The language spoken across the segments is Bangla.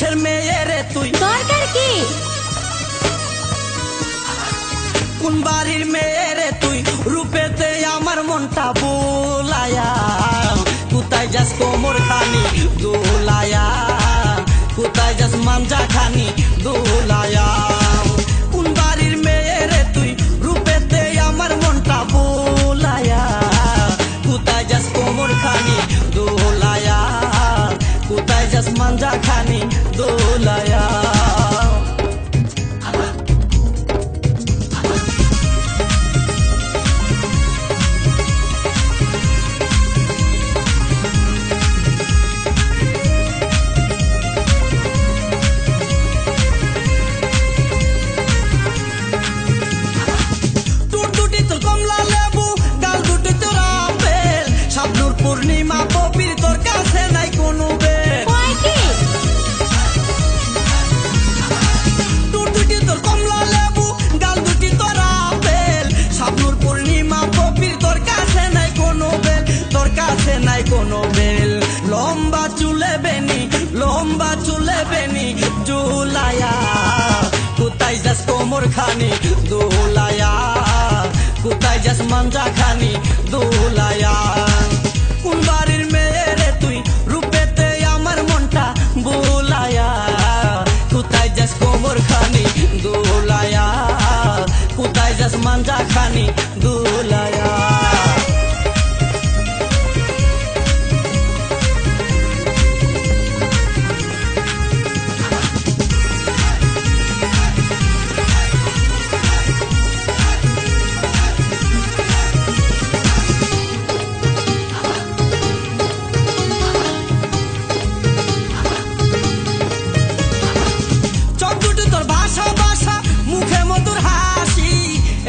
বংশের মেয়ে রে তুই, দরকার কি? কোন বাড়ির মেয়ে রে তুই, রূপেতে আমার মনটা বোলায়া, কোথায় যাস কোমর খানি দোলায়া, কোথায় যাস মাঞ্জা খানি দোলায়া। কোন বাড়ির মেয়ে রে তুই, রূপেতে আমার মনটা বোলায়া, কোথায় যাস কোমর খানি দোলায়া, কোথায় যাস মাঞ্জা খানি দোলায়া। পূর্ণিমা পবির তোর কাছে নাই কোনো বেল, টুট দুটি তোর কমলা লেবু, গাল দুটি তোর আপেল, শাবনুর পূর্ণিমা পবির তোর কাছে নাই কোনো বেল, তোর কাছে নাই কোনো বেল। লম্বা চুলে বেনি, লম্বা চুলে বেনি জুলায়া, কোথায় যাস কোমর খানি দোলায়া, কোথায় যাস মাঞ্জা খানি দোলায়া। কোন বাড়ির মেয়ে রে তুই, রূপেতে আমার মনটা বোলায়া, কোথায় যাস কোমর খানি দোলায়া, কোথায় যাস মাঞ্জা খানি দোলায়া।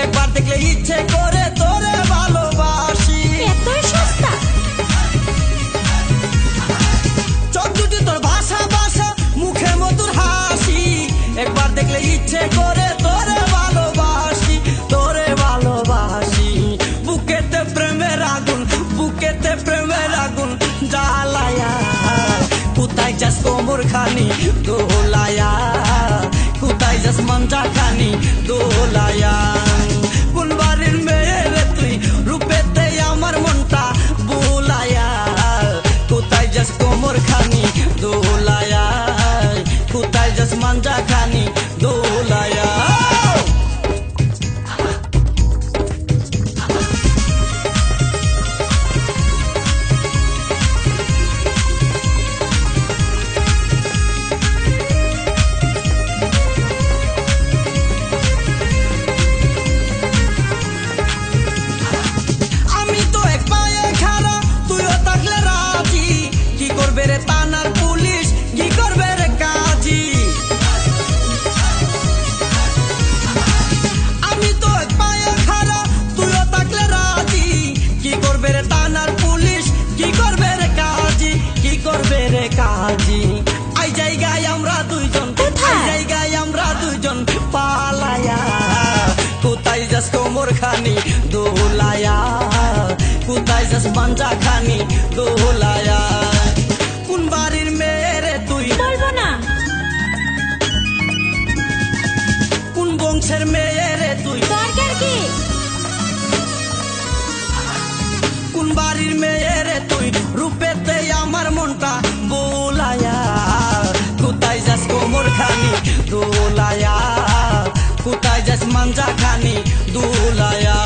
একবার দেখলে ইচ্ছে করে তোরে ভালোবাসি, এতই সস্তা। চোখ দুটি তোর ভাষা ভাষা, মুখে মধুর হাসি, একবার দেখলে ইচ্ছে করে তোরে ভালোবাসি, তোরে ভালোবাসি। বুকেতে প্রেমের আগুন, বুকেতে প্রেমের আগুন জ্বালায়া, কোথায় যাস কোমর খানি দোলায়া, কোথায় যাস মাঞ্জা খানি দোলায়া। কোন বাড়ির মেয়ে রে তুই, রূপেতে আমার মনটা বোলায়া, কোথায় যাস কোমর খানি দোলায়া, কোথায় যাস মাঞ্জা খানি দোলায়া। আই জায়গায় আমরা দুইজন, আই জায়গায় আমরা দুইজন পালায়া, কোথায় যাস কোমর খানি দোলায়া, কোথায় যাস মাঞ্জা খানি দোলায়া। কোন বাড়ির মেয়ে রে তুই, বলবো না। কোন বংশের মেয়ে রে তুই, দরকার কি? কোন বাড়ির মেয়ে রে তুই, রূপেতে আমার মনটা বোলায়া, কোথায় যাস কোমর খানি দোলায়া, কোথায় যাস মাঞ্জা খানি দোলায়া।